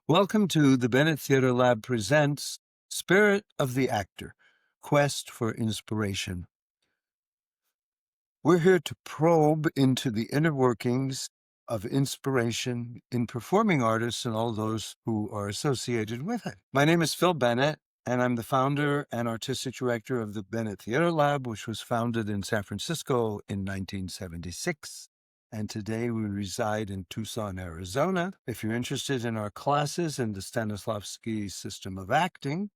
Welcome to the Bennett Theater Lab presents Spirit of the Actor, Quest for Inspiration. We're here to probe into the inner workings of inspiration in performing artists and all those who are associated with it. My name is Phil Bennett, and I'm the founder and artistic director of the Bennett Theater Lab, which was founded in San Francisco in 1976. And today we reside in Tucson, Arizona. If you're interested in our classes in the Stanislavski system of acting,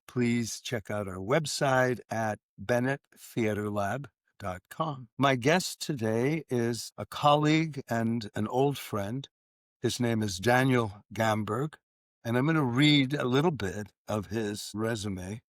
please check out our website at bennetttheaterlab.com. My guest today is a colleague and an old friend. His name is Daniel Gamburg, and I'm going to read a little bit of his resume.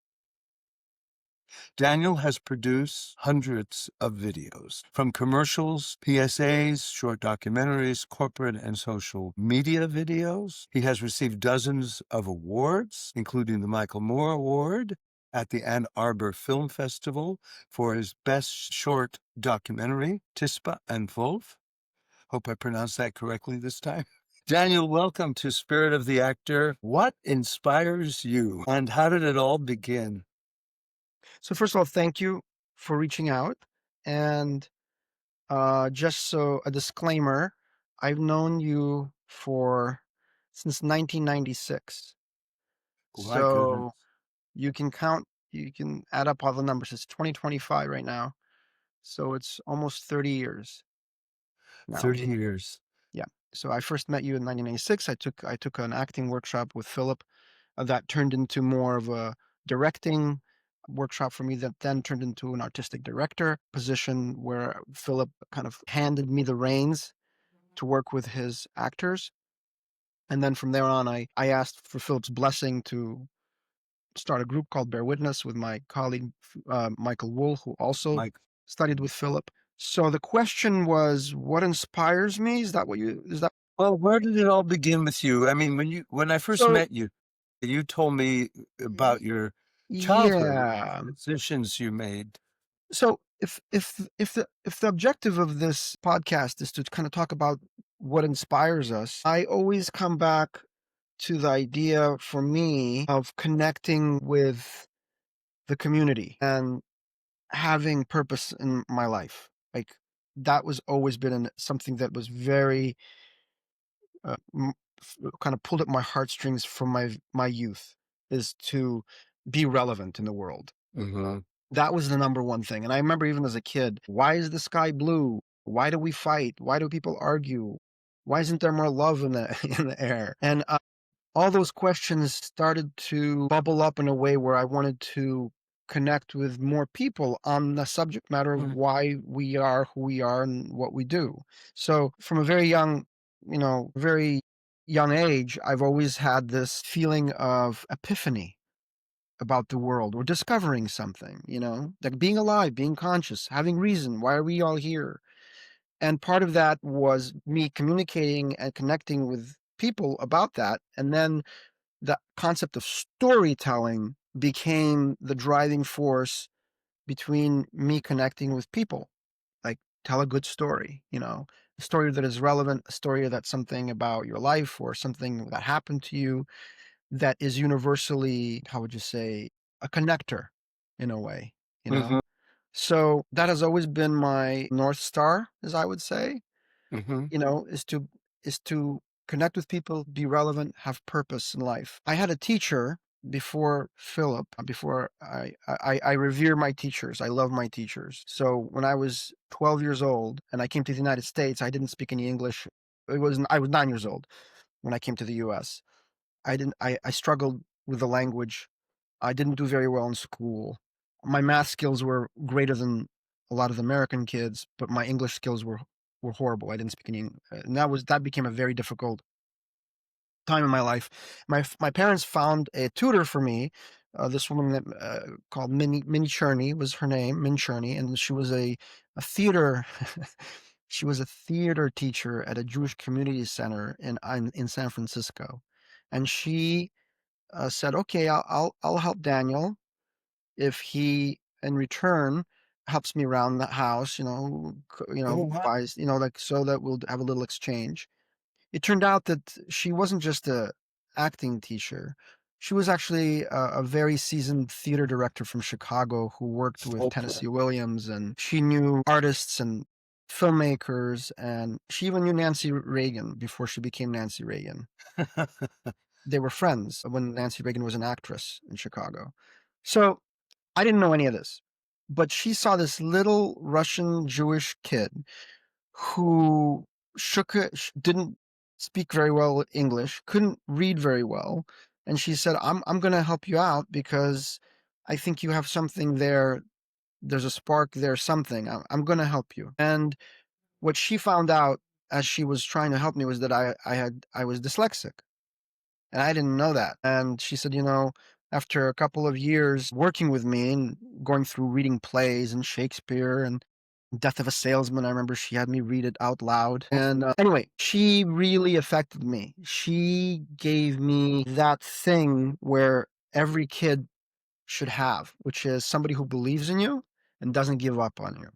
Daniel has produced hundreds of videos, from commercials, PSAs, short documentaries, corporate and social media videos. He has received dozens of awards, including the Michael Moore Award at the Ann Arbor Film Festival for his best short documentary, Tispa and Wolf. Hope I pronounced that correctly this time. Daniel, welcome to Spirit of the Actor. What inspires you, and how did it all begin? So first of all, thank you for reaching out. And just so a disclaimer, I've known you since 1996. My goodness. So you can add up all the numbers. It's 2025 right now. So it's almost 30 years now. 30 years. Yeah. So I first met you in 1996. I took an acting workshop with Philip that turned into more of a directing workshop for me, that then turned into an artistic director position where Philip kind of handed me the reins to work with his actors. And then from there on, I asked for Philip's blessing to start a group called Bear Witness with my colleague, Michael Wool, who also Mike. studied with Philip. So the question was, what inspires me? Is that? Well, where did it all begin with you? I mean, when I first So met you, you told me about your childhood and yeah. the decisions you made. So if the objective of this podcast is to kind of talk about what inspires us, I always come back to the idea for me of connecting with the community and having purpose in my life. Like, that was always been something that was very kind of pulled at my heartstrings from my youth, is to be relevant in the world. Mm-hmm. That was the number one thing, and I remember even as a kid, "Why is the sky blue? Why do we fight? Why do people argue? Why isn't there more love in the in the air?" And, all those questions started to bubble up in a way where I wanted to connect with more people on the subject matter of why we are who we are and what we do. So, from a very young age, I've always had this feeling of epiphany about the world, or discovering something, like being alive, being conscious, having reason. Why are we all here? And part of that was me communicating and connecting with people about that. And then the concept of storytelling became the driving force between me connecting with people. Like, tell a good story, a story that is relevant, a story that's something about your life or something that happened to you that is universally, how would you say, a connector in a way, you Mm-hmm. know? So that has always been my North Star, as I would say, Mm-hmm. is to connect with people, be relevant, have purpose in life. I had a teacher before Philip, before I revere my teachers. I love my teachers. So when I was 12 years old and I came to the United States, I didn't speak any English. I was 9 years old when I came to the US. I struggled with the language. I didn't do very well in school. My math skills were greater than a lot of the American kids, but my English skills were horrible. I didn't speak any, and that became a very difficult time in my life. My parents found a tutor for me. This woman that called Minnie Cherney was her name, Min Cherney, and she was a theater. She was a theater teacher at a Jewish community center in San Francisco, and she said, "Okay, I'll help Daniel if he, in return, helps me around the house. Oh, wow. Buys, like, so that we'll have a little exchange." It turned out that she wasn't just acting teacher. She was actually a very seasoned theater director from Chicago who worked with Okay. Tennessee Williams, and she knew artists and filmmakers, and she even knew Nancy Reagan before she became Nancy Reagan. They were friends when Nancy Reagan was an actress in Chicago. So I didn't know any of this, but she saw this little Russian Jewish kid who didn't speak very well English, couldn't read very well, and she said, I'm going to help you out because I think you have something there. There's a spark there, something. I'm going to help you. And what she found out as she was trying to help me was that I was dyslexic. And I didn't know that. And she said, after a couple of years working with me and going through reading plays and Shakespeare and Death of a Salesman, I remember she had me read it out loud. And anyway, she really affected me. She gave me that thing where every kid should have, which is somebody who believes in you and doesn't give up on you,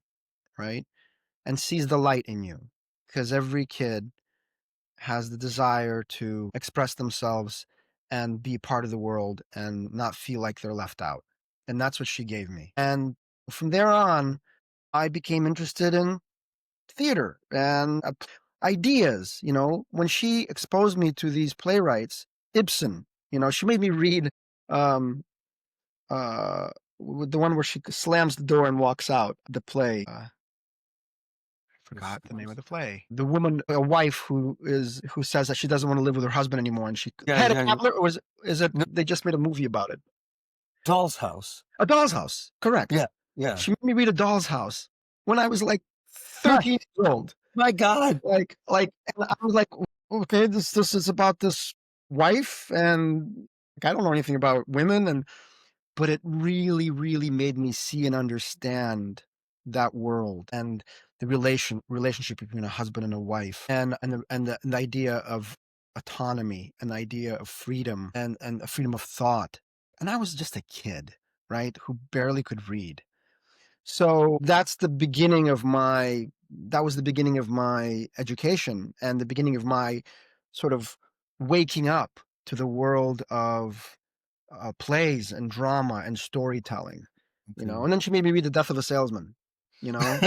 right? And sees the light in you. Because every kid has the desire to express themselves and be part of the world and not feel like they're left out. And that's what she gave me. And from there on, I became interested in theater and ideas. When she exposed me to these playwrights, Ibsen, she made me read um, the one where she slams the door and walks out, the play. Forgot the name of the play. The woman, a wife who says that she doesn't want to live with her husband anymore, and she Yeah, Hedda yeah. Gabler, or is it? No, They just made a movie about it. Doll's House. A Doll's House, correct? Yeah, yeah. She made me read A Doll's House when I was like My, 13 years old. my God. And I was like, okay, this is about this wife, and I don't know anything about women, but it really, really made me see and understand that world and the relationship between a husband and a wife, and the idea of autonomy, and the idea of freedom, and a freedom of thought. And I was just a kid, right, who barely could read. So that was the beginning of my education and the beginning of my sort of waking up to the world of plays and drama and storytelling, Okay. and then she made me read The Death of a Salesman, you know,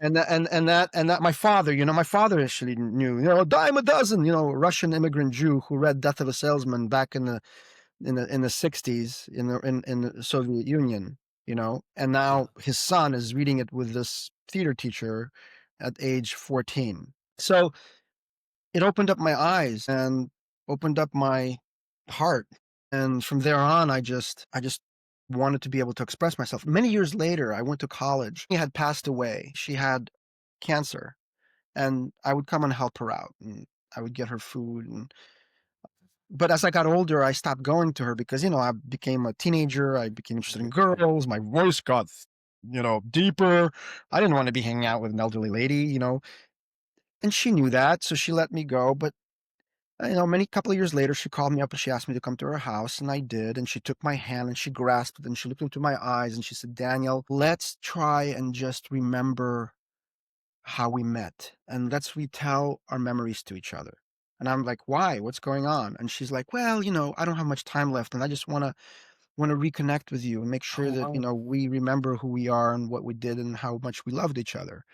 and that my father actually knew, a dime a dozen, Russian immigrant Jew who read Death of a Salesman back in the 60s in the Soviet Union, and now his son is reading it with this theater teacher at age 14. So it opened up my eyes and opened up my heart. And from there on, I just wanted to be able to express myself. Many years later, I went to college. She had passed away. She had cancer, and I would come and help her out, and I would get her food. But as I got older, I stopped going to her because, I became a teenager. I became interested in girls. My voice got, deeper. I didn't want to be hanging out with an elderly lady. And she knew that, so she let me go. But many couple of years later, she called me up and she asked me to come to her house, and I did. And she took my hand and she grasped it and she looked into my eyes and she said, "Daniel, let's try and just remember how we met, and let's retell our memories to each other." And I'm like, "Why? What's going on?" And she's like, "Well, I don't have much time left, and I just want to reconnect with you and make sure Oh, that wow. we remember who we are and what we did and how much we loved each other."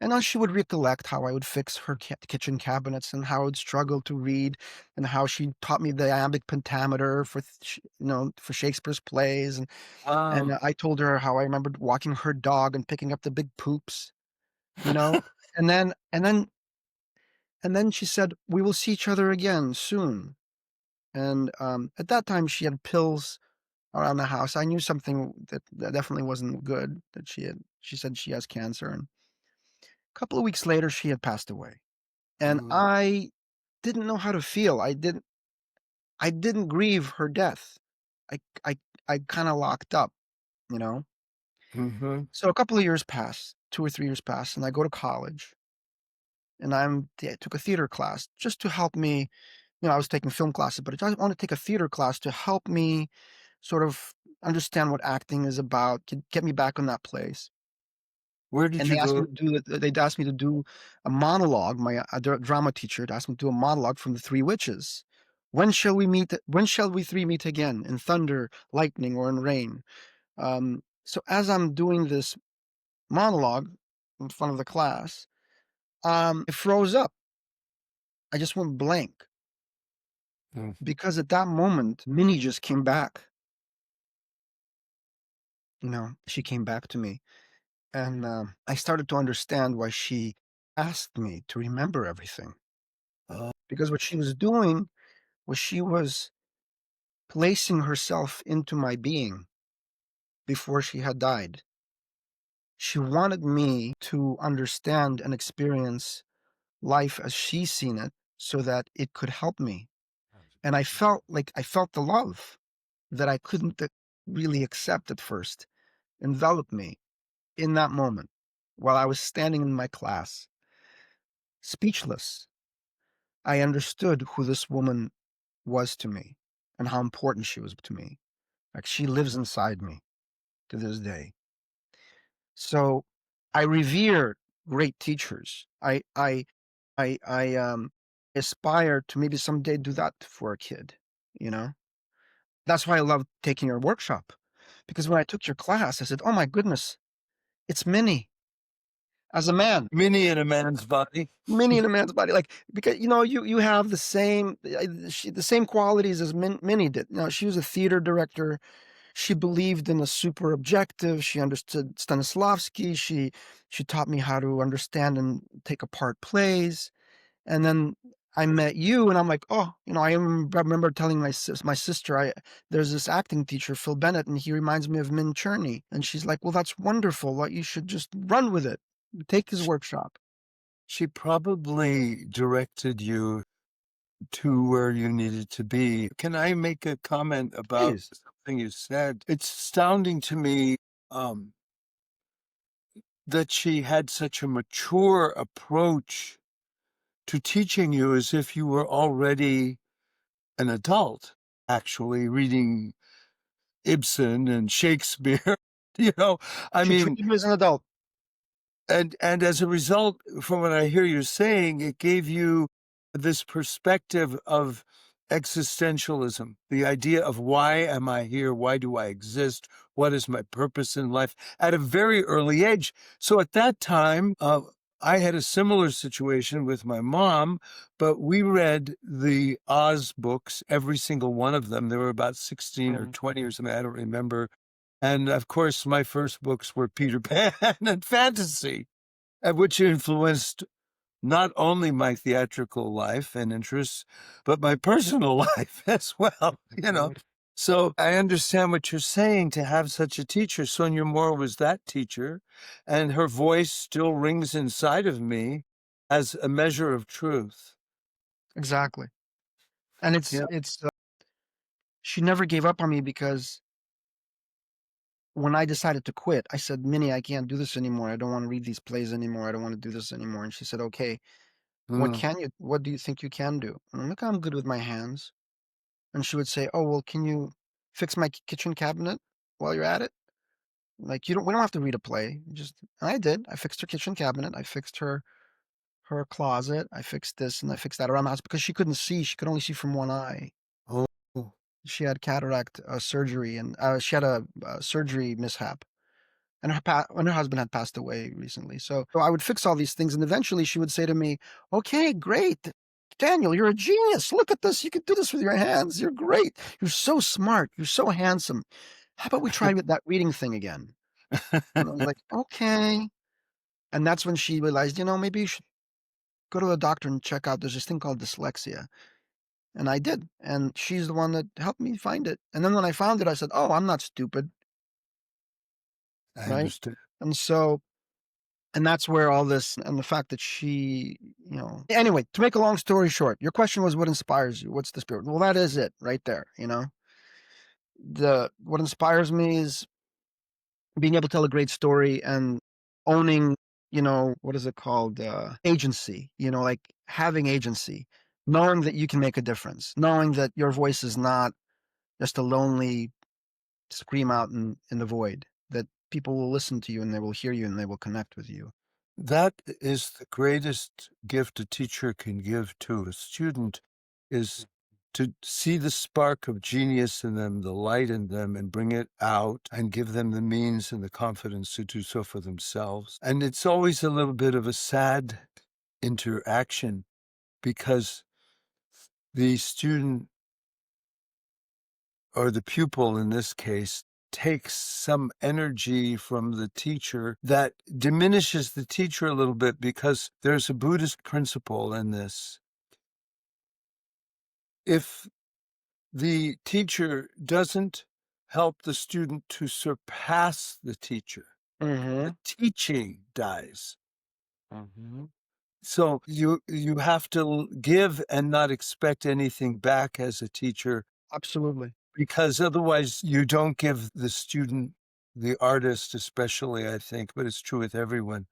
And then she would recollect how I would fix her kitchen cabinets and how I would struggle to read, and how she taught me the iambic pentameter for Shakespeare's plays. And Wow. I told her how I remembered walking her dog and picking up the big poops, you know. And then she said, "We will see each other again soon." And at that time, she had pills around the house. I knew something that definitely wasn't good. That she said she has cancer, and a couple of weeks later, she had passed away. And Mm, I didn't know how to feel. I didn't grieve her death. I I I kind of locked up, you know. mhm. So a couple of years pass, 2 or 3 years pass, and I go to college, and I took a theater class just to help me. I was taking film classes, but I want to take a theater class to help me sort of understand what acting is about, get me back in that place. Where did And you go? they asked me to do a monologue. My drama teacher had asked me to do a monologue from The Three Witches, When shall we meet? When shall we three meet again? In thunder, lightning, or in rain? So as I'm doing this monologue in front of the class, it froze up. I just went blank Mm. because at that moment, Minnie just came back. She came back to me, and I started to understand why she asked me to remember everything. Oh, Because what she was doing was she was placing herself into my being before she had died. She wanted me to understand and experience life as she's seen it so that it could help me. And I felt the love that I couldn't really accept at first envelop me in that moment while I was standing in my class, speechless. I understood who this woman was to me and how important she was to me. Like she lives inside me to this day. So I revere great teachers. I aspire to maybe someday do that for a kid, you know? That's why I love taking your workshop. Because when I took your class, I said, "Oh my goodness, it's Minnie as a man." Minnie in a man's body. Minnie in a man's body, like because you have the same qualities as Minnie did. She was a theater director. She believed in the super objective. She understood Stanislavski. She taught me how to understand and take apart plays. And then I met you, and I'm like, oh, I remember telling my sister, there's this acting teacher, Phil Bennett, and he reminds me of Min Cherney. And she's like, well, that's wonderful. Like, you should just run with it. Take his workshop. She probably directed you to where you needed to be. Can I make a comment about Please. something you said? It's astounding to me that she had such a mature approach to teaching you as if you were already an adult, actually reading Ibsen and Shakespeare. you know, I She mean, treated me as an adult. and as a result, from what I hear you saying, it gave you this perspective of existentialism, the idea of why am I here? Why do I exist? What is my purpose in life? At a very early age. So at that time, I had a similar situation with my mom, but we read the Oz books, every single one of them. There were about 16 or 20 or something, I don't remember. And of course, my first books were Peter Pan and fantasy, which influenced not only my theatrical life and interests, but my personal life as well. So I understand what you're saying to have such a teacher. Sonia Moore was that teacher, and her voice still rings inside of me as a measure of truth. Exactly. And Yeah. she never gave up on me because when I decided to quit, I said, Minnie, I can't do this anymore. I don't want to read these plays anymore. I don't want to do this anymore. And she said, okay, Mm. what do you think you can do? And I'm like, I'm good with my hands. And she would say, oh, well, can you fix my kitchen cabinet while you're at it? Like, we don't have to read a play. And I did. I fixed her kitchen cabinet. I fixed her closet. I fixed this and I fixed that around the house because she couldn't see. She could only see from one eye. Oh, She had cataract surgery, and she had a surgery mishap. And her husband had passed away recently. So I would fix all these things, and eventually she would say to me, "Okay, great, Daniel, you're a genius. Look at this. You can do this with your hands. You're great. You're so smart. You're so handsome. How about we try with that reading thing again?" And I was like, "Okay." And that's when she realized, maybe you should go to the doctor and check out. There's this thing called dyslexia. And I did. And she's the one that helped me find it. And then when I found it, I said, "Oh, I'm not stupid." I Right. understand. And so And that's where all this and the fact that anyway, to make a long story short, your question was what inspires you? What's the spirit? Well, that is it right there. What inspires me is being able to tell a great story and owning, what is it called? Agency, like having agency, knowing that you can make a difference, knowing that your voice is not just a lonely scream out in the void, that people will listen to you and they will hear you and they will connect with you. That is the greatest gift a teacher can give to a student is to see the spark of genius in them, the light in them, and bring it out and give them the means and the confidence to do so for themselves. And it's always a little bit of a sad interaction because the student, or the pupil in this case, takes some energy from the teacher that diminishes the teacher a little bit, because there's a Buddhist principle in this. If the teacher doesn't help the student to surpass the teacher, Mm-hmm. the teaching dies. Mm-hmm. So you have to give and not expect anything back as a teacher, Absolutely. because otherwise you don't give the student, the artist especially, I think, but it's true with everyone,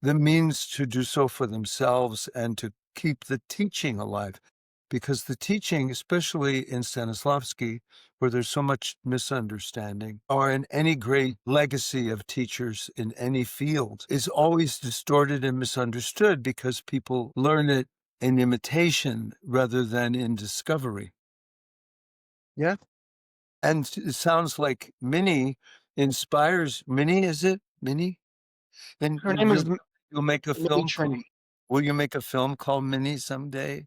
the means to do so for themselves and to keep the teaching alive. Because the teaching, especially in Stanislavski, where there's so much misunderstanding, or in any great legacy of teachers in any field, is always distorted and misunderstood because people learn it in imitation rather than in discovery. Yeah. And it sounds like Minnie inspires Minnie, is it? Minnie? Then Her name is you'll make a Minnie film called, Trini. will you make a film called Minnie someday?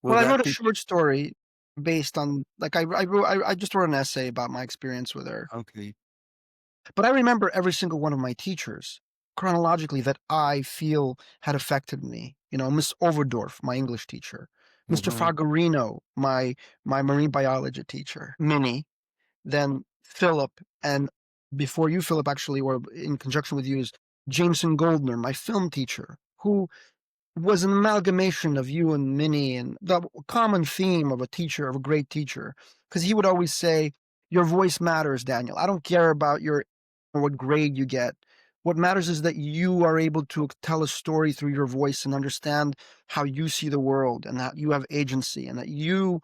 Will Well, I that wrote a be short story based on, like, I just wrote an essay about my experience with her. okay? But I remember every single one of my teachers chronologically that I feel had affected me. You know, Miss Overdorf, my English teacher, Mr. Mhm. Fagarino, my marine biology teacher, Minnie, then Philip, and before you, Philip, actually, or in conjunction with you, is Jameson Goldner, my film teacher, who was an amalgamation of you and Minnie, and the common theme of a teacher, of a great teacher, because he would always say, "Your voice matters, Daniel. I don't care about your or what grade you get. What matters is that you are able to tell a story through your voice and understand how you see the world, and that you have agency, and that you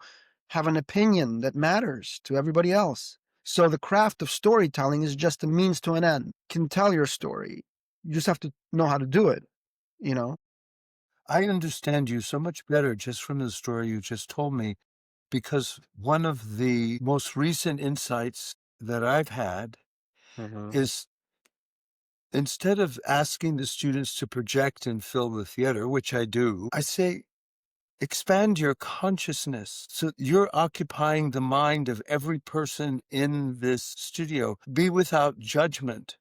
have an opinion that matters to everybody else. So the craft of storytelling is just a means to an end. You can tell your story. You just have to know how to do it, you know?" I understand you so much better just from the story you just told me, because one of the most recent insights that I've had Mhm. is, instead of asking the students to project and fill the theater, which I do, I say, expand your consciousness so you're occupying the mind of every person in this studio. Be without judgment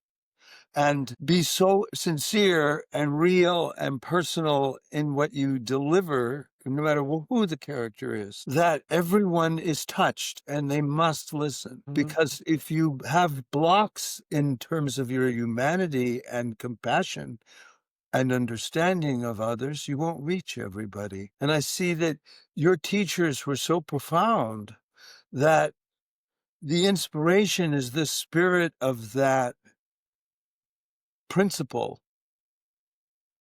and be so sincere and real and personal in what you deliver, no matter who the character is, that everyone is touched and they must listen. Mhm. Because if you have blocks in terms of your humanity and compassion and understanding of others, you won't reach everybody. And I see that your teachers were so profound that the inspiration is the spirit of that principle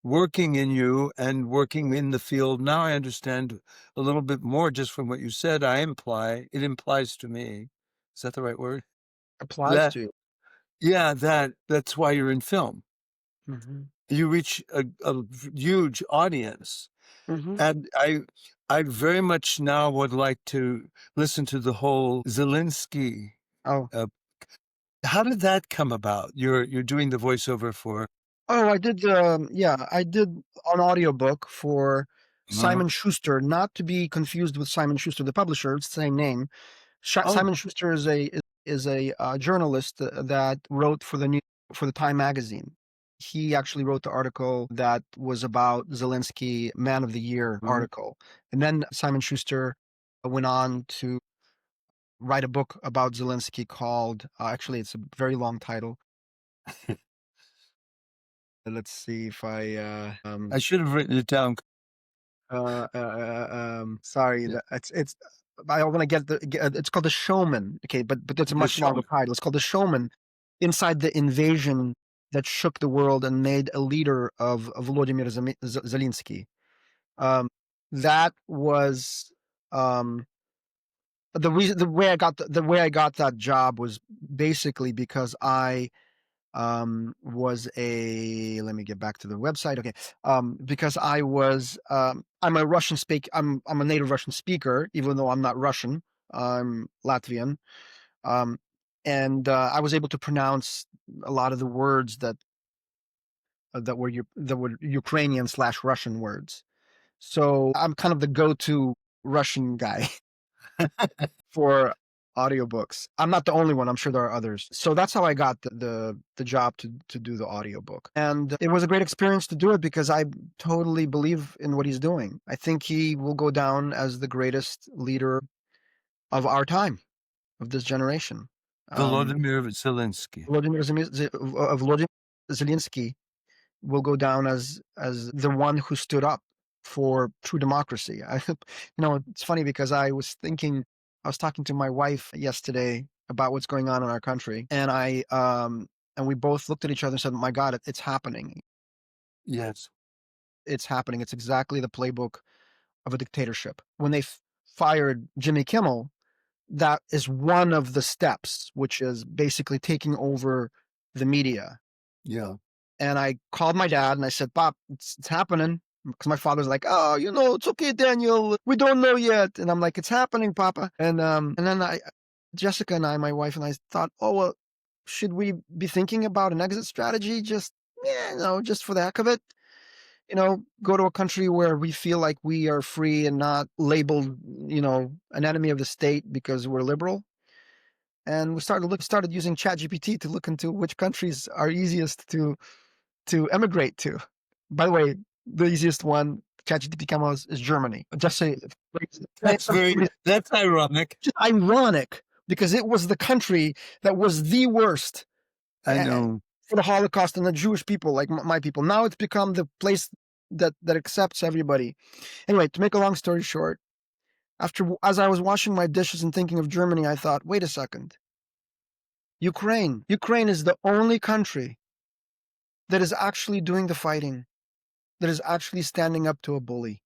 working in you and working in the field. Now I understand a little bit more just from what you said. It implies to me, is that the right word? Applies That, to you. yeah, that's why you're in film. Mhm. You reach a huge audience. Mhm. And I very much now would like to listen to the whole Zelensky. Oh. Uh, how did that come about? You're doing the voiceover for. Oh, I did an audiobook for uh Simon Schuster, not to be confused with Simon Schuster, the publisher. It's the same name. Oh, Simon Schuster is a journalist that wrote for the Time magazine. He actually wrote the article that was about Zelensky Man of the Year mhm. article. And then Simon Schuster went on to write a book about Zelensky called, actually, it's a very long title. Let's see if I should have written it down. sorry, Yeah, it's I want to it's called The Showman. Okay, but it's a the much show longer me. title. It's called The Showman, inside the invasion that shook the world and made a leader of Volodymyr Zelensky. Um, that was um the way I got the way I got that job was basically because I was a, let me get back to the website. Okay. Because I'm a I'm a native Russian speaker, even though I'm not Russian. I'm Latvian. Um, and I was able to pronounce a lot of the words that were Ukrainian/Russian words. So I'm kind of the go-to Russian guy for audiobooks. I'm not the only one. I'm sure there are others. So that's how I got the job to do the audiobook. And it was a great experience to do it because I totally believe in what he's doing. I think he will go down as the greatest leader of our time, of this generation. Volodymyr Zelensky. Volodymyr Zelensky will go down as the one who stood up for true democracy. It's funny because I was talking to my wife yesterday about what's going on in our country, and we both looked at each other and said, "My God, it's happening! Yes. It's happening! It's exactly the playbook of a dictatorship." When they fired Jimmy Kimmel, that is one of the steps, which is basically taking over the media. Yeah. And I called my dad and I said, "Pop, it's happening." Because my father's like, "Oh, it's okay, Daniel. We don't know yet." And I'm like, "It's happening, Papa." And then Jessica and I, my wife and I, thought, "Oh well, should we be thinking about an exit strategy? Just just for the heck of it, go to a country where we feel like we are free and not labeled, an enemy of the state because we're liberal." And we started using ChatGPT to look into which countries are easiest to emigrate to. By the way, the easiest one, ChatGPT Camos, is Germany. Just say That's ironic. just ironic because it was the country that was the worst I know. for the Holocaust and the Jewish people, like my people. Now it's become the place that accepts everybody. Anyway, to make a long story short, as I was washing my dishes and thinking of Germany, I thought, wait a second. Ukraine is the only country that is actually doing the fighting, that is actually standing up to a bully.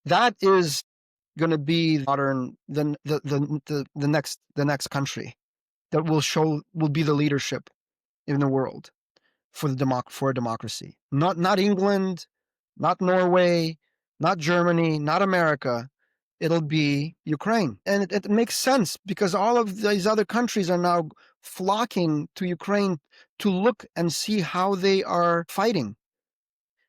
That is going to be the next country that will be the leadership in the world for a democracy. Not England, not Norway, not Germany, not America. It'll be Ukraine. And it makes sense because all of these other countries are now flocking to Ukraine to look and see how they are fighting,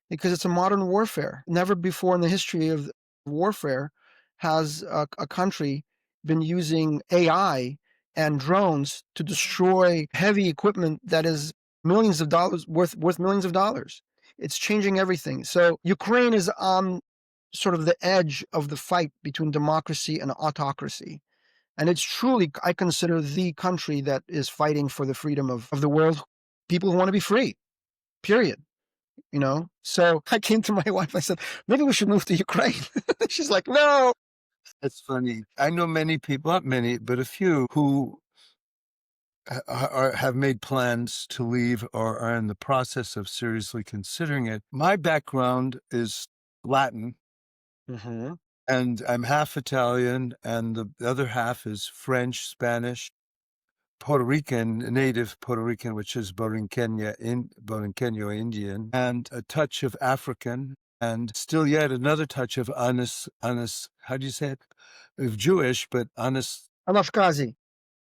because it's a modern warfare. Never before in the history of warfare has a country been using AI and drones to destroy heavy equipment that is millions of dollars worth millions of dollars. It's changing everything. So Ukraine is on sort of the edge of the fight between democracy and autocracy. And it's truly, I consider, the country that is fighting for the freedom of the world, people who want to be free, period. So I came to my wife. I said, maybe we should move to Ukraine. She's like, no. That's funny. I know many people, not many, but a few who have made plans to leave or are in the process of seriously considering it. My background is Latin, and I'm half Italian, and the other half is French, Spanish, Puerto Rican, native Puerto Rican, which is Borinqueño Indian, and a touch of African, and still yet another touch of how do you say it? Of Jewish, but Anashkazi.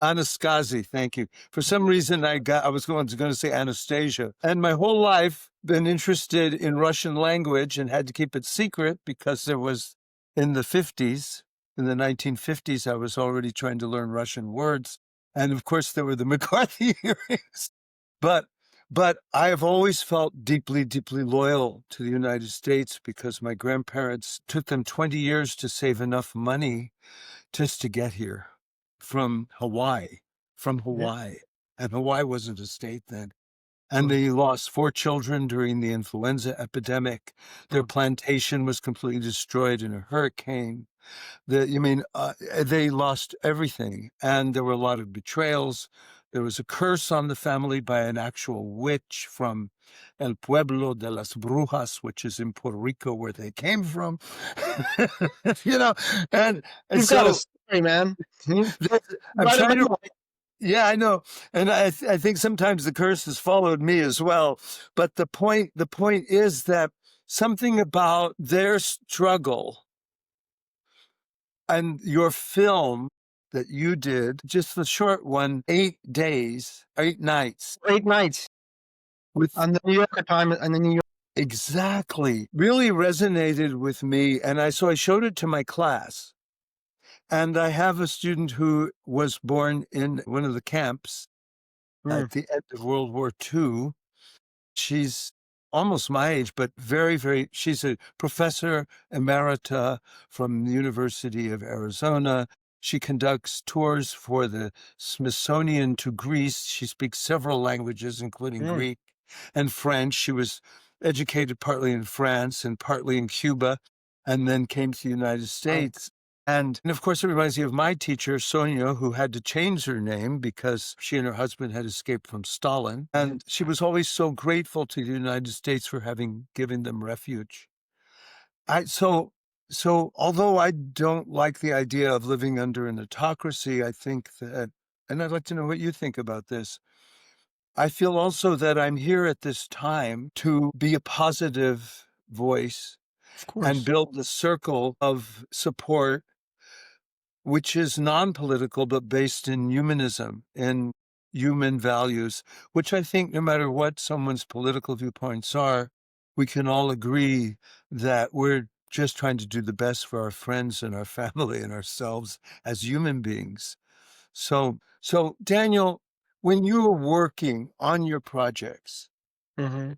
Anastasia, thank you. For some reason, I was going to say Anastasia. And my whole life been interested in Russian language and had to keep it secret because there was, in the 1950s, I was already trying to learn Russian words. And of course, there were the McCarthy hearings. But I have always felt deeply, deeply loyal to the United States because my grandparents took them 20 years to save enough money just to get here. From Hawaii. Yeah. And Hawaii wasn't a state then. And they lost 4 children during the influenza epidemic. Their plantation was completely destroyed in a hurricane. They lost everything. And there were a lot of betrayals. There was a curse on the family by an actual witch from El Pueblo de las Brujas, which is in Puerto Rico, where they came from. and You've so got a story, man. I'm trying to Yeah, I know, and I think sometimes the curse has followed me as well. But the point is that something about their struggle and your film that you did, just the short one, 8 days, 8 nights, 8 nights with on the New Yorker time and the New York. exactly really resonated with me, and I showed it to my class. And I have a student who was born in one of the camps Mm, at the end of World War II. She's almost my age, but very, very, she's a professor emerita from the University of Arizona. She conducts tours for the Smithsonian to Greece. She speaks several languages, including mm. Greek and French. She was educated partly in France and partly in Cuba, and then came to the United Wow. States. And of course, it reminds me of my teacher, Sonia, who had to change her name because she and her husband had escaped from Stalin. And she was always so grateful to the United States for having given them refuge. I, so, so although I don't like the idea of living under an autocracy, I think that, and I'd like to know what you think about this. I feel also that I'm here at this time to be a positive voice Of and course. build a circle of support which is non-political but based in humanism and human values, which I think no matter what someone's political viewpoints are, we can all agree that we're just trying to do the best for our friends and our family and ourselves as human beings. So Daniel, when you were working on your projects, Hmm.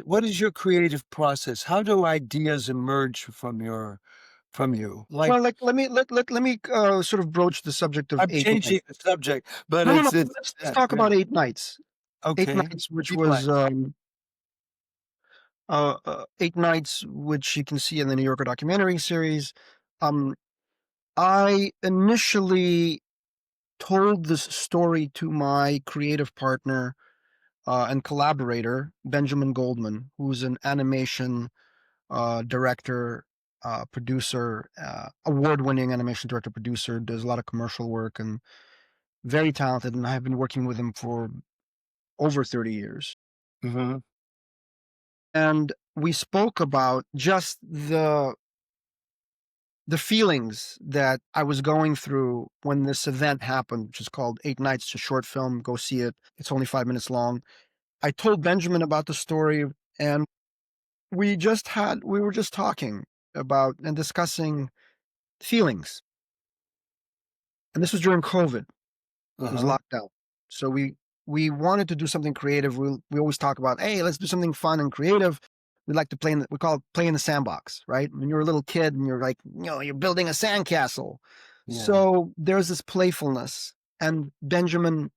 what is your creative process? How do ideas emerge from you? Like, Well, like let me sort of broach the subject of I'm 8 nights. changing the subject, but No, no, no. it's Let's talk yeah. about 8 nights. Eight Okay. nights, which 8 was nights. 8 nights, which you can see in the New Yorker documentary series. Um, I initially told this story to my creative partner and collaborator, Benjamin Goldman, who's an animation director, producer, award-winning animation director, producer, does a lot of commercial work and very talented. And I have been working with him for over 30 years. Mhm. And we spoke about just the feelings that I was going through when this event happened, which is called 8 Nights. It's a short film. Go see it. It's only 5 minutes long. I told Benjamin about the story, and we were just talking about and discussing feelings. And this was during COVID. It was Uh-huh. lockdown. So we wanted to do something creative. We always talk about, hey, let's do something fun and creative. We like to we call it play in the sandbox, right? When you're a little kid and you're like, you're building a sandcastle. Yeah. So there's this playfulness. And Benjamin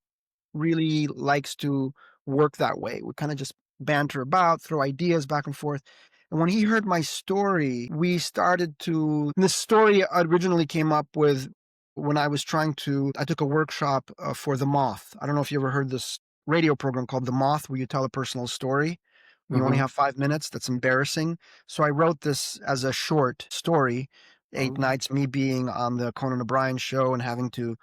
really likes to work that way. We kind of just banter about, throw ideas back and forth. And when he heard my story, we started to. This story originally came up with when I took a workshop for The Moth. I don't know if you ever heard this radio program called The Moth, where you tell a personal story when you only Mhm. have 5 minutes. That's embarrassing. So I wrote this as a short story, eight Oh. nights, me being on the Conan O'Brien show and having to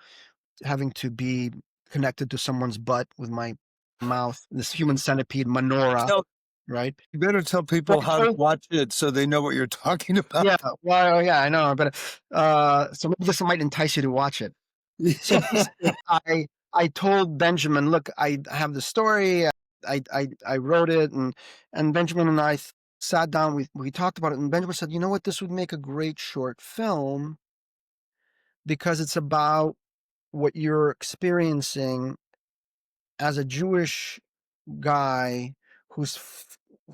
be connected to someone's butt with my mouth, this human centipede menorah, Tell right? You better tell So people I how to told, watch it so they know what you're talking yeah, about. well, yeah, I know, but so maybe this might entice you to watch it. So basically, I told Benjamin, look, I have the story. I wrote it, and Benjamin and I sat down. We talked about it, and Benjamin said, you know what, this would make a great short film because it's about what you're experiencing as a Jewish guy who's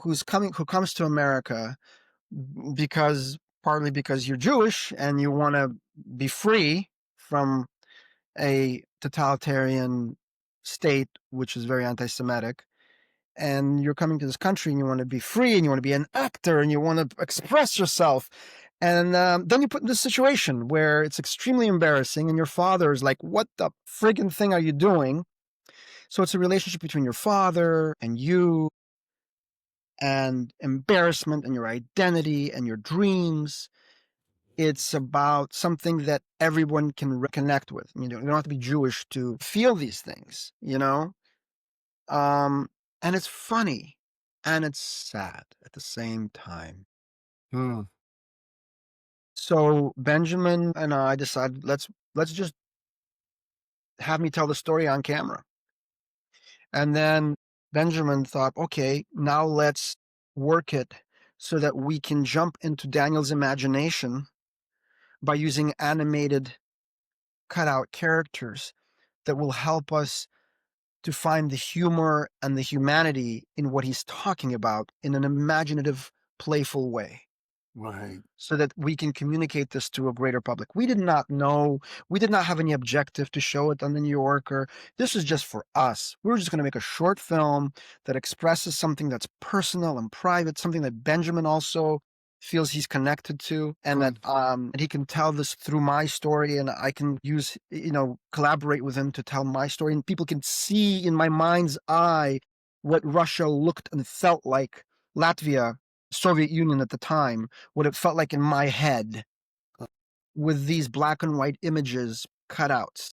who comes to America because partly because you're Jewish and you want to be free from a totalitarian state which is very anti-Semitic, and you're coming to this country and you want to be free and you want to be an actor and you want to express yourself. And then you put in this situation where it's extremely embarrassing, and your father is like, "What the friggin' thing are you doing?" So it's a relationship between your father and you, and embarrassment and your identity and your dreams. It's about something that everyone can connect with. You don't have to be Jewish to feel these things, you know? And it's funny and it's sad at the same time. Hmm. So Benjamin and I decided let's just have me tell the story on camera. And then Benjamin thought, okay, now let's work it so that we can jump into Daniel's imagination by using animated cutout characters that will help us to find the humor and the humanity in what he's talking about in an imaginative, playful way, Right. so that we can communicate this to a greater public. We did not know, we did not have any objective to show it on the New Yorker. This is just for us. We were just going to make a short film that expresses something that's personal and private, something that Benjamin also feels he's connected to, and that Mm. he can tell this through my story, and I can use, collaborate with him to tell my story, and people can see in my mind's eye what Russia looked and felt like, Latvia, Soviet Union at the time, what it felt like in my head with these black and white images, cutouts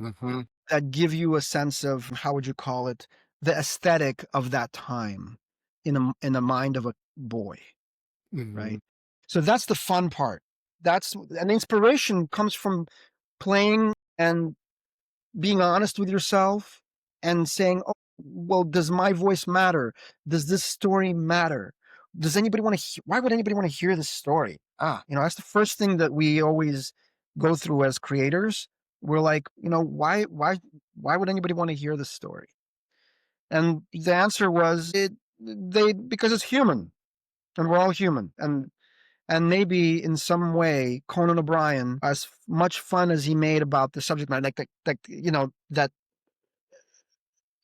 Mm-hmm. that give you a sense of, how would you call it, the aesthetic of that time in the mind of a boy, Mm-hmm. right? So that's the fun part. That's an inspiration comes from playing and being honest with yourself and saying, oh, well, does my voice matter? Does this story matter? Does anybody want to, why would anybody want to hear this story? That's the first thing that we always go through as creators. We're like, why would anybody want to hear this story? And the answer was because it's human and we're all human. And maybe in some way, Conan O'Brien, as much fun as he made about the subject matter, that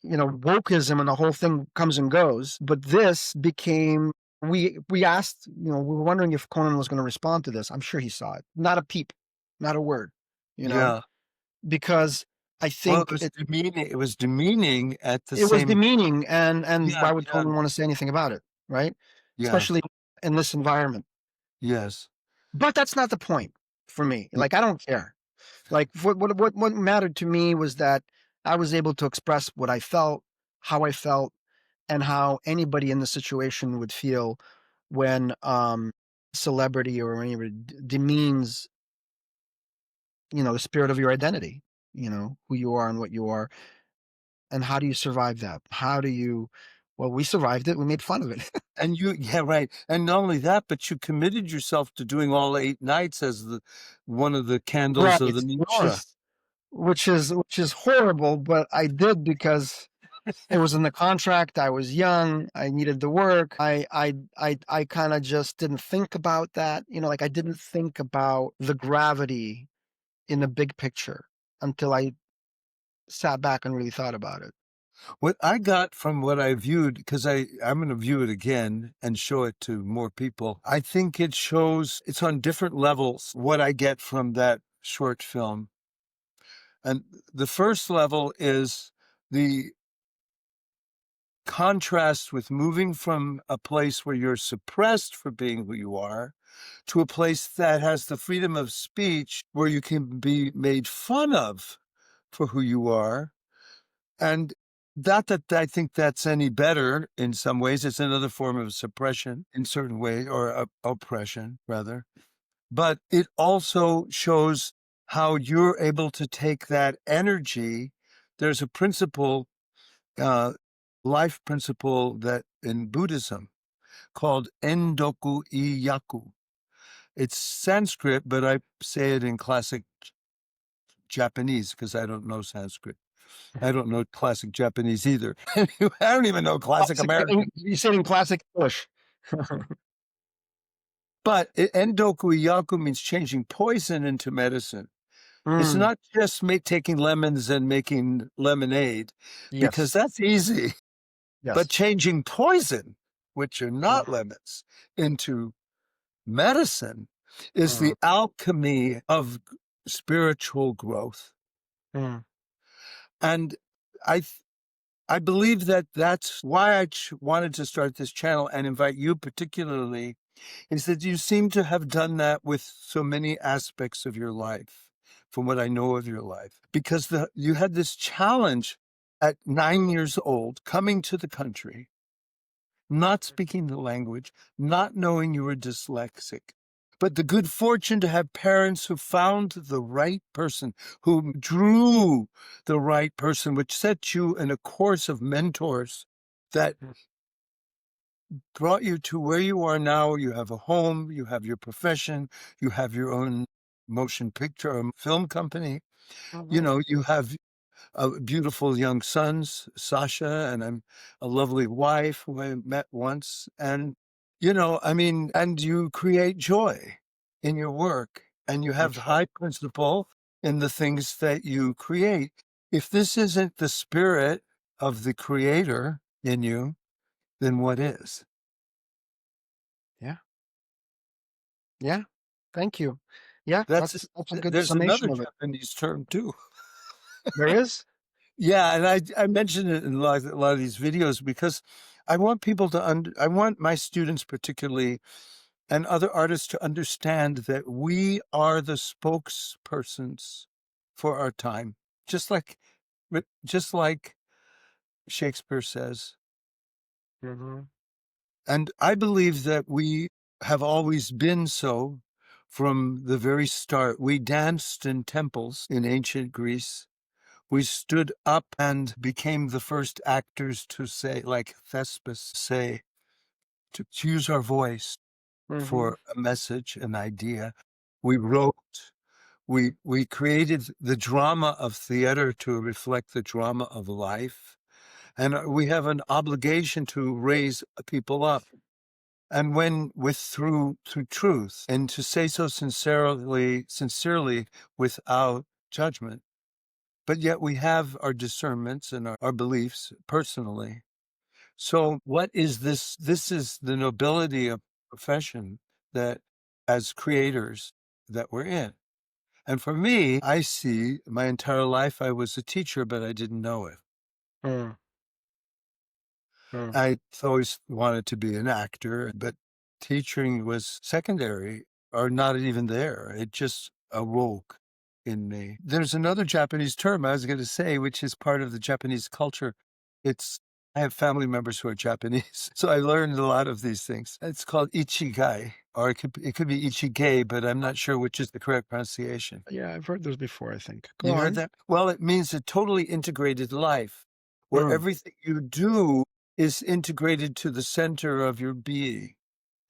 wokeism and the whole thing comes and goes. But this became, we asked, we were wondering if Conan was going to respond to this. I'm sure he saw it. Not a peep, not a word, you know, Yeah. because I Well, it think was demeaning. It was demeaning at the it was same. demeaning, and Yeah. why would Yeah. Conan want to say anything about it, right? Yeah. Especially in this environment. Yes. But that's not the point for me. Y- Like, I don't care. Like, what mattered to me was that I was able to express what I felt, how I felt, and how anybody in the situation would feel when celebrity or anybody demeans, the spirit of your identity, who you are and what you are. And how do you survive that? Well, we survived it. We made fun of it. And yeah, right. And not only that, but you committed yourself to doing all 8 nights as one of the candles of Right. the menorah. Which is horrible, but I did because it was in the contract. I was young. I needed the work. I kind of just didn't think about that. Like, I didn't think about the gravity in the big picture until I sat back and really thought about it. What I got from what I viewed, because I'm going to view it again and show it to more people. I think it shows it's on different levels what I get from that short film. And the first level is the contrast with moving from a place where you're suppressed for being who you are to a place that has the freedom of speech where you can be made fun of for who you are. And not that I think that's any better in some ways. It's another form of suppression in certain ways, or oppression, rather. But it also shows how you're able to take that energy. There's a principle, uh, life principle that in Buddhism called Endoku Iyaku. It's Sanskrit, but I say it in classic Japanese because I don't know Sanskrit. I don't know classic Japanese either. I don't even know classic American. You said in classic English. But Endoku Iyaku means changing poison into medicine. It's Mm, not just taking lemons and making lemonade, because yes. that's easy, but Yes. changing poison, which are Mm, not lemons, into medicine is mm, the alchemy of spiritual growth. mm. And I I believe that that's why I wanted to start this channel and invite you particularly He said, "You seem to have done that with so many aspects of your life, from what I know of your life, because you had this challenge at 9 years old coming to the country, not speaking the language, not knowing you were dyslexic, but the good fortune to have parents who found the right person, who drew the right person, which set you in a course of mentors that brought you to where you are now. You have a home, you have your profession, you have your own motion picture or film company. You Mhm. know, you have beautiful young sons, Sasha, and a lovely wife who I met once. And, you know, I mean, and you create joy in your work and you have Thank you. high principle in the things that you create. If this isn't the spirit of the creator in you, then what is? Yeah. Yeah. Thank you. Yeah, That's that's a good there's another summation of it. Japanese term too. There is? Yeah, and I mention it in a lot of these videos because I want people to I want my students particularly and other artists to understand that we are the spokespersons for our time. Just like just like Shakespeare says. Mhm. And I believe that we have always been so from the very start. We danced in temples in ancient Greece. We stood up and became the first actors to say, like Thespis say, to use our voice Mhm. for a message, an idea. We wrote, we created the drama of theater to reflect the drama of life. And we have an obligation to raise people up. And when with through truth and to say so sincerely without judgment. But yet we have our discernments and our beliefs personally. So what is this? This is the nobility of profession that as creators that we're in. And for me, I see my entire life I was a teacher, but I didn't know it. Mm, mm. I always wanted to be an actor, but teaching was secondary or not even there. It just awoke in me. There's another Japanese term I was going to say, which is part of the Japanese culture. It's I have family members who are Japanese, so I learned a lot of these things. It's called ichigai, or it could be ichigei, but I'm not sure which is the correct pronunciation. Yeah, I've heard those before, I think. Go You heard on. that? Well, it means a totally integrated life where Mm, everything you do is integrated to the center of your being.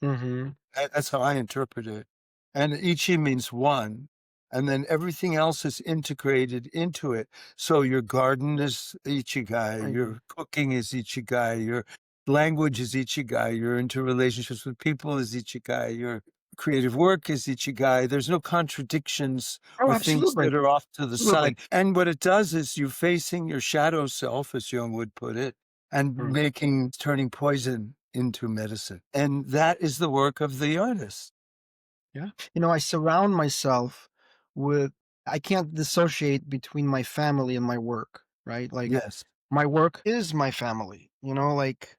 mhm. That's how I interpret it. And Ichi means one. And then everything else is integrated into it. So your garden is Ichigai, Mhm. your cooking is Ichigai, your language is Ichigai, your interrelationships with people is Ichigai, your creative work is Ichigai. There's no contradictions Oh, or things absolutely. that are off to the Absolutely. side. And what it does is you're facing your shadow self, as Jung would put it, and Mm. turning poison into medicine. And that is the work of the artist. Yeah. I surround myself with I can't dissociate between my family and my work, right? Like, Yes, my work is my family, like,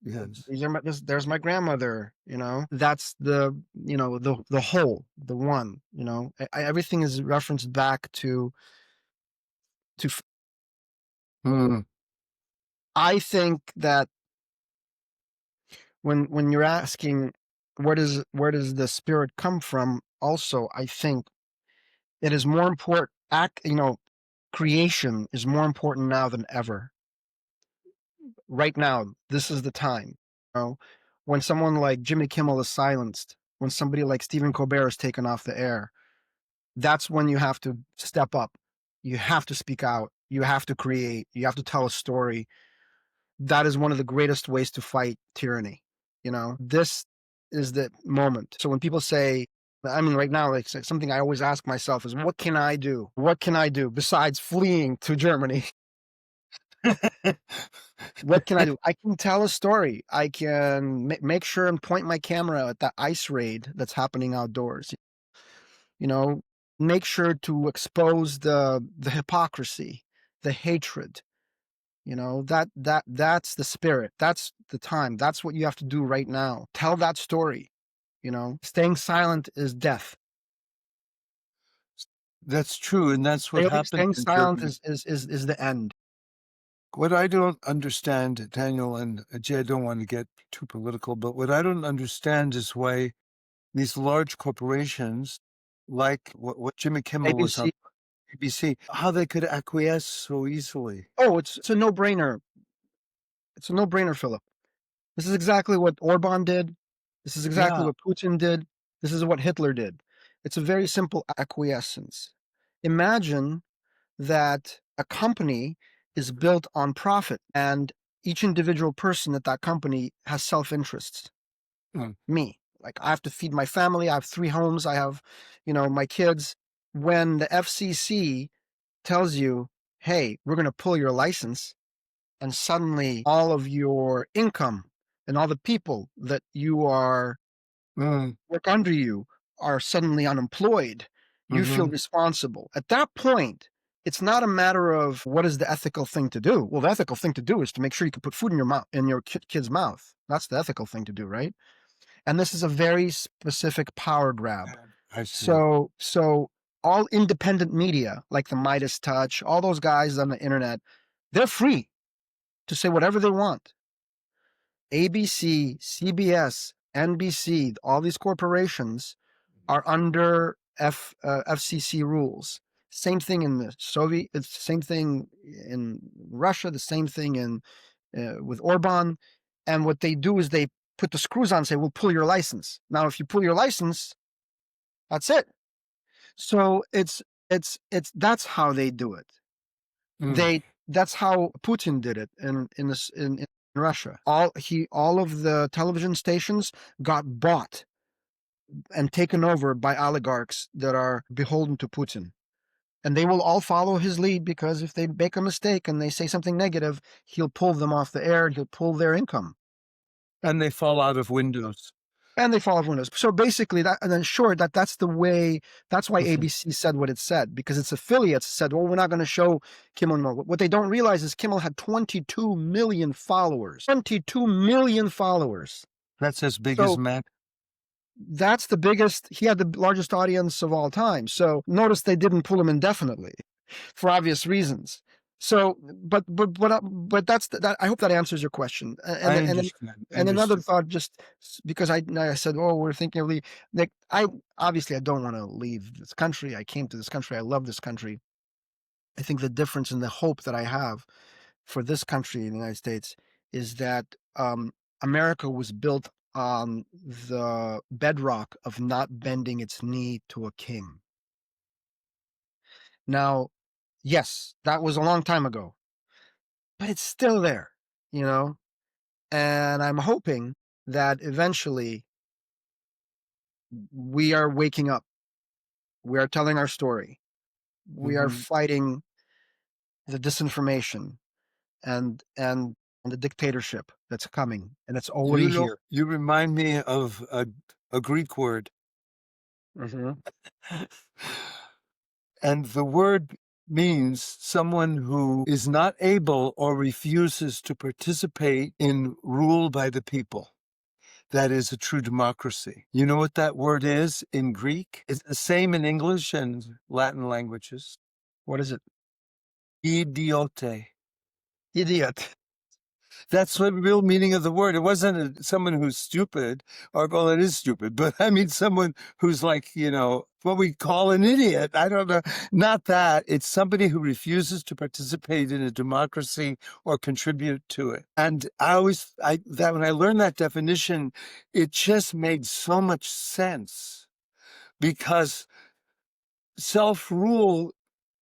yes. there's my grandmother, That's the whole, the one, everything is referenced back to Mm, I think that when you're asking where does the spirit come from, also, I think it is more important creation is more important now than ever. Right now, this is the time. You know, when someone like Jimmy Kimmel is silenced, when somebody like Stephen Colbert is taken off the air, that's when you have to step up. You have to speak out. You have to create. You have to tell a story. That is one of the greatest ways to fight tyranny. This is the moment. So when people say, I mean, right now, like something I always ask myself is, what can I do? What can I do besides fleeing to Germany? What can I do? I can tell a story. I can make sure and point my camera at that ice raid that's happening outdoors. You know, make sure to expose the hypocrisy, the hatred. That's the spirit. That's the time. That's what you have to do right now. Tell that story. Staying silent is death. That's true, and that's what happened Staying in silent Germany. is the end. What I don't understand, Daniel and Jay, I don't want to get too political, but what I don't understand is why these large corporations, like what Jimmy Kimmel was on ABC. ABC, how they could acquiesce so easily. Oh, it's a no-brainer. It's a no-brainer, Philip. This is exactly what Orban did. This is exactly Yeah. what Putin did. This is what Hitler did. It's a very simple acquiescence. Imagine that a company is built on profit and each individual person at that company has self-interests. Mm. Me, like I have to feed my family. I have 3 homes. I have, my kids. When the FCC tells you, hey, we're going to pull your license, and suddenly all of your income and all the people that you are Mm. work under you are suddenly unemployed, you feel Hmm. responsible. At that point, it's not a matter of what is the ethical thing to do. Well, the ethical thing to do is to make sure you can put food in your mouth, in your kid's mouth. That's the ethical thing to do, right? And this is a very specific power grab. I see. So all independent media, like the Midas Touch, all those guys on the internet, they're free to say whatever they want. ABC, CBS, NBC, all these corporations are under FCC rules. Same thing in the Soviet. It's the same thing in Russia. The same thing in with Orban. And what they do is they put the screws on and say, "We'll pull your license." Now, if you pull your license, that's it. So it's that's how they do it. Mm. That's how Putin did it in Russia. All of the television stations got bought and taken over by oligarchs that are beholden to Putin. And they will all follow his lead because if they make a mistake and they say something negative, he'll pull them off the air and he'll pull their income. And they fall out of windows. And they fall off windows. So basically that, and then sure, that's the way, that's why Mhm. ABC said what it said, because its affiliates said, well, we're not going to show Kimmel anymore. What they don't realize is Kimmel had 22 million followers. 22 million followers. That's as big as So Mac. that's the biggest, he had the largest audience of all time. So notice they didn't pull him indefinitely for obvious reasons. So, but that. I hope that answers your question. I understand. I And another understand. thought, just because I said, oh, we're thinking of leaving. Like I obviously I don't want to leave this country. I came to this country. I love this country. I think the difference and the hope that I have for this country in the United States is that America was built on the bedrock of not bending its knee to a king. Now, yes, that was a long time ago, but it's still there, you know? And I'm hoping that eventually we are waking up. We are telling our story. We are Hmm. fighting the disinformation and the dictatorship that's coming, and it's already here. You remind me of a Greek word. Mhm. And the word means someone who is not able or refuses to participate in rule by the people. That is a true democracy. You know what that word is in Greek? It's the same in English and Latin languages. What is it? Idiote. Idiot. That's the real meaning of the word. It wasn't someone who's stupid, or, well, it is stupid, but I mean someone who's like, what we call an idiot. I don't know. Not that. It's somebody who refuses to participate in a democracy or contribute to it. And that when I learned that definition, it just made so much sense because self-rule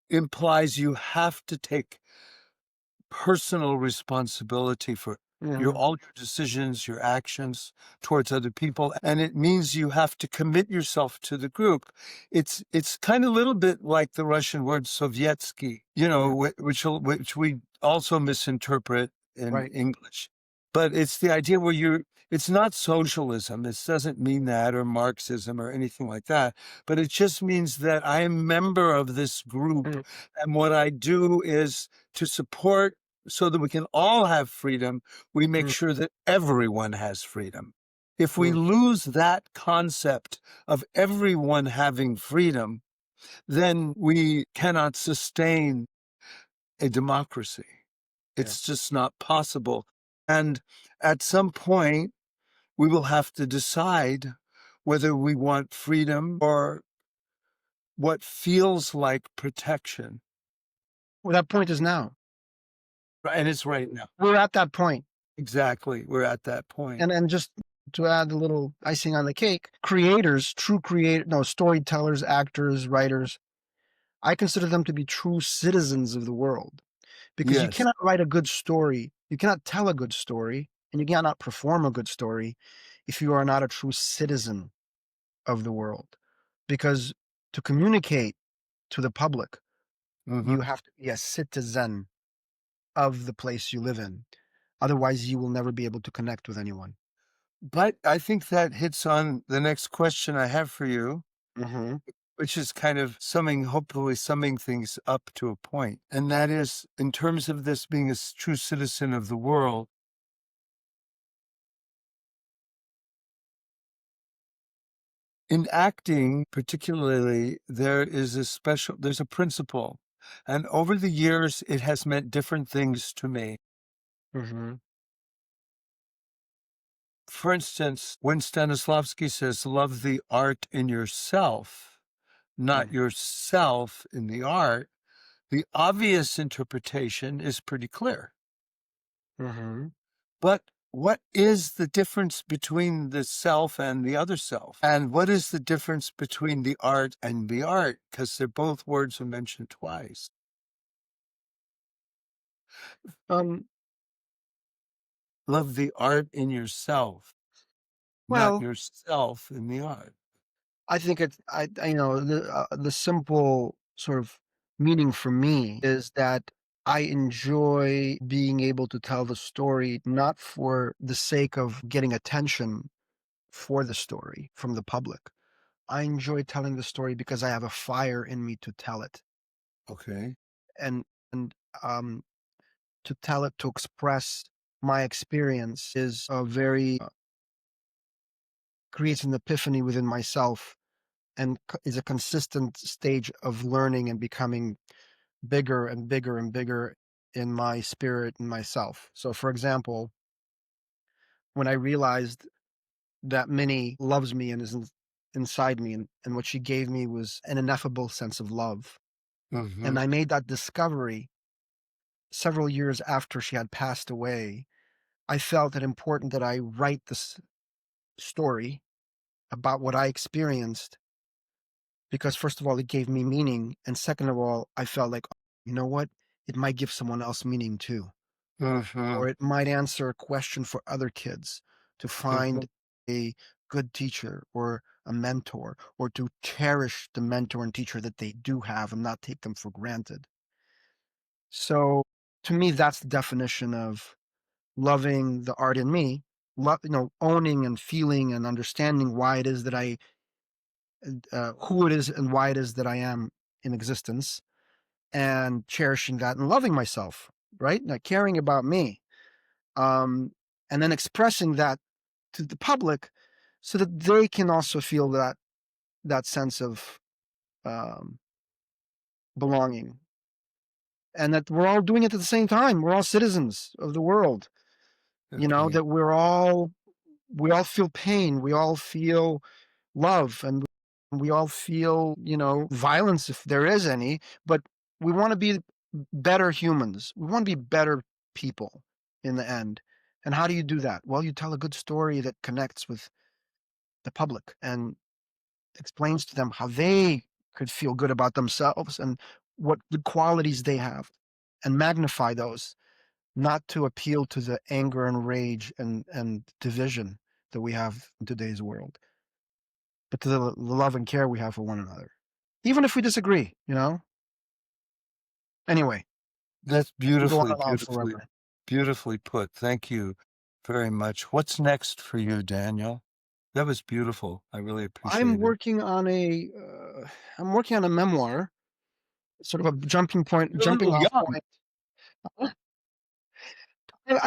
implies you have to take personal responsibility for Mhm. all your decisions, your actions towards other people, and it means you have to commit yourself to the group. It's kind of a little bit like the Russian word Sovietsky, Mhm. which we also misinterpret in Right. English. But it's the idea where it's not socialism. It doesn't mean that, or Marxism or anything like that. But it just means that I am a member of this group. Mhm. And what I do is to support so that we can all have freedom, we make Mhm. sure that everyone has freedom. If we Mm. lose that concept of everyone having freedom, then we cannot sustain a democracy. Yeah. It's just not possible. And at some point, we will have to decide whether we want freedom or what feels like protection. Well, that point is now. And it's right now. We're at that point. Exactly. We're at that point. And just to add a little icing on the cake, creators, true creator, no, storytellers, actors, writers, I consider them to be true citizens of the world because you Yes. cannot write a good story, you cannot tell a good story, and you cannot perform a good story if you are not a true citizen of the world. Because to communicate to the public, you Mhm. have to be a citizen of the place you live in. Otherwise, you will never be able to connect with anyone. But I think that hits on the next question I have for you, Mhm. which is kind of hopefully summing things up to a point. And that is, in terms of this being a true citizen of the world, in acting particularly, there's a principle. And over the years, it has meant different things to me. Mhm. For instance, when Stanislavski says, love the art in yourself, not Mm. yourself in the art, the obvious interpretation is pretty clear. Mhm. But what is the difference between the self and the other self? And what is the difference between the art and the art? Because they're both words are mentioned twice. Um, Love the art in yourself, not well, yourself in the art. I think the simple sort of meaning for me is that I enjoy being able to tell the story not for the sake of getting attention for the story from the public. I enjoy telling the story because I have a fire in me to tell it, Okay. and and um, to tell it, to express my experience is a very creates an epiphany within myself and is a consistent stage of learning and becoming bigger and bigger and bigger in my spirit and myself. So, for example, when I realized that Minnie loves me and inside me, and what she gave me was an ineffable sense of love, Hmm. and I made that discovery several years after she had passed away, I felt it important that I write this story about what I experienced because first of all, it gave me meaning, and second of all, I felt like, you know what? It might give someone else meaning too, Hmm. or it might answer a question for other kids to Hmm. find a good teacher or a mentor, or to cherish the mentor and teacher that they do have and not take them for granted. So, to me, that's the definition of loving the art in me, owning and feeling and understanding why it is that who it is and why it is that I am in existence and cherishing that and loving myself, right? Like caring about me. Um, and then expressing that to the public so that they can also feel that sense of um, belonging and that we're all doing it at the same time. We're all citizens of the world, Okay. that we all feel pain. We all feel love and we all feel, violence if there is any, but we want to be better humans. We want to be better people in the end. And how do you do that? Well, you tell a good story that connects with the public and explains to them how they could feel good about themselves and what good qualities they have and magnify those, not to appeal to the anger and rage and division that we have in today's world, but to the love and care we have for one another, even if we disagree. Anyway, That's I can go on beautifully, and on beautifully, forever. beautifully put. Thank you very much. What's next for you, Daniel? That was beautiful. I really I'm appreciate it. working on a I'm working on a memoir, sort of a You're a jumping little off young. point. It's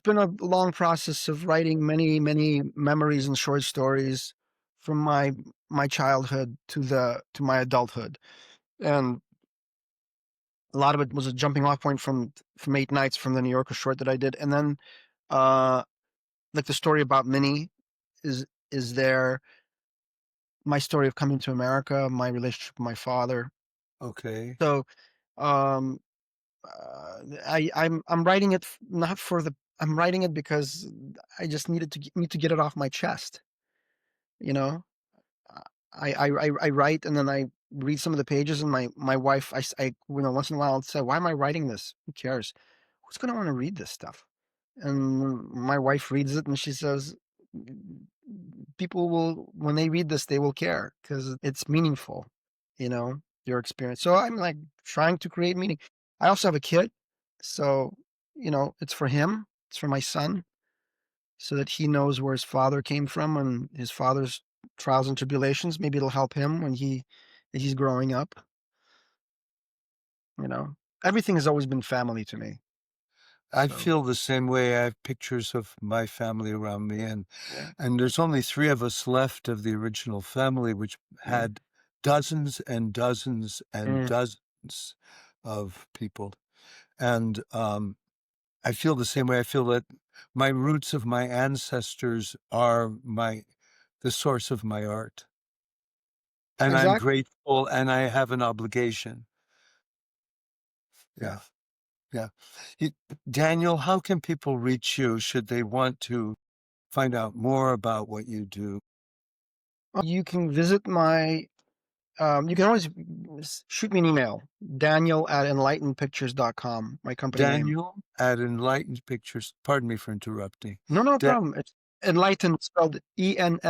been a long process of writing many, many memories and short stories from my childhood to my adulthood, and a lot of it was a jumping off point from 8 nights from the New Yorker short that I did, and then uh, like the story about Minnie is there. My story of coming to America, my relationship with my father. Okay. So um, I'm writing it not for the. I'm writing it because I just need to get it off my chest. You know, I write and then I read some of the pages, and my wife, once in a while I'll say, why am I writing this? Who cares? Who's gonna want to read this stuff? And my wife reads it and she says, people will, when they read this, they will care because it's meaningful, your experience. So I'm like trying to create meaning. I also have a kid, so it's for him, it's for my son, so that he knows where his father came from and his father's trials and tribulations. Maybe it'll help him when he's growing up. You know, everything has always been family to me. I So feel the same way. I have pictures of my family around me, yeah, and there's only 3 of us left of the original family, which yeah. had dozens and dozens and Mm, dozens of people. And, I feel the same way. I feel that my roots of my ancestors are the source of my art, and I'm exactly. grateful, and I have an obligation. Yeah. Yeah, yeah. You Daniel, how can people reach you should they want to find out more about what you do? You can visit you can always shoot me an email, Daniel@enlightenedpictures.com, my company name. Daniel at Enlightened Pictures. Pardon me for interrupting. No Da problem. It's Enlightened, spelled Enlightened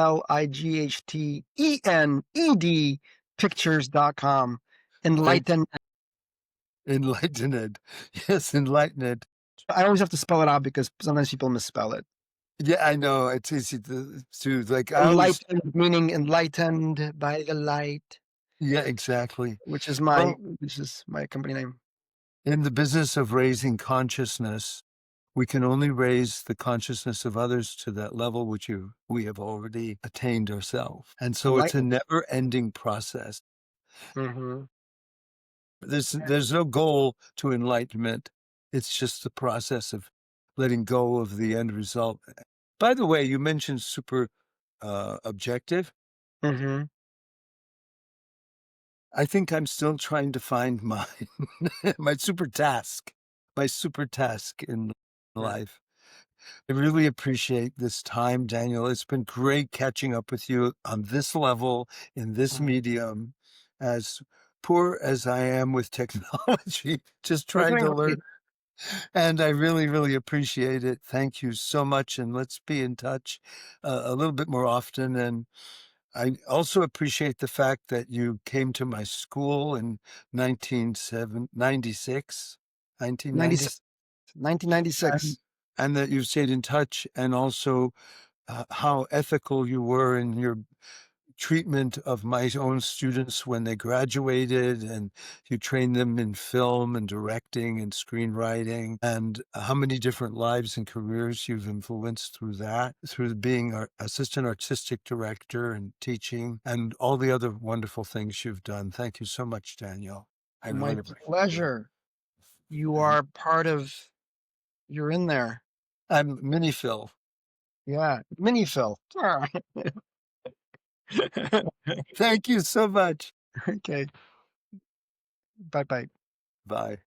pictures.com. Thank Enlighten. Enlightened. Yes, Enlightened. I always have to spell it out because sometimes people misspell it. Yeah, I know. It's easy to like, I always Enlightened meaning enlightened by the light, yeah, exactly. which is Well, my company name. in the business of raising consciousness, we can only raise the consciousness of others to that level which we have already attained ourselves. And so it's a Enlightened. never-ending process. Hmm. There's no goal to enlightenment. It's just the process of letting go of the end result. By the way, you mentioned super objective. Hmm. I think I'm still trying to find my my super task in Yeah. life. I really appreciate this time, Daniel. It's been great catching up with you on this level, in this Mhm. medium, as poor as I am with technology, just We're trying doing to great. learn. And I really, really appreciate it. Thank you so much. And let's be in touch a little bit more often. And I also appreciate the fact that you came to my school in 1996, 96, 1996, 1996. and that you've stayed in touch, and also how ethical you were in your treatment of my own students when they graduated, and you trained them in film and directing and screenwriting, and how many different lives and careers you've influenced through that, through being our assistant artistic director and teaching, and all the other wonderful things you've done. Thank you so much, Daniel. I My really appreciate it. pleasure. You And are you're in there. I'm Mini Phil. Yeah. Mini Phil. Thank you so much. Okay. Bye bye. Bye.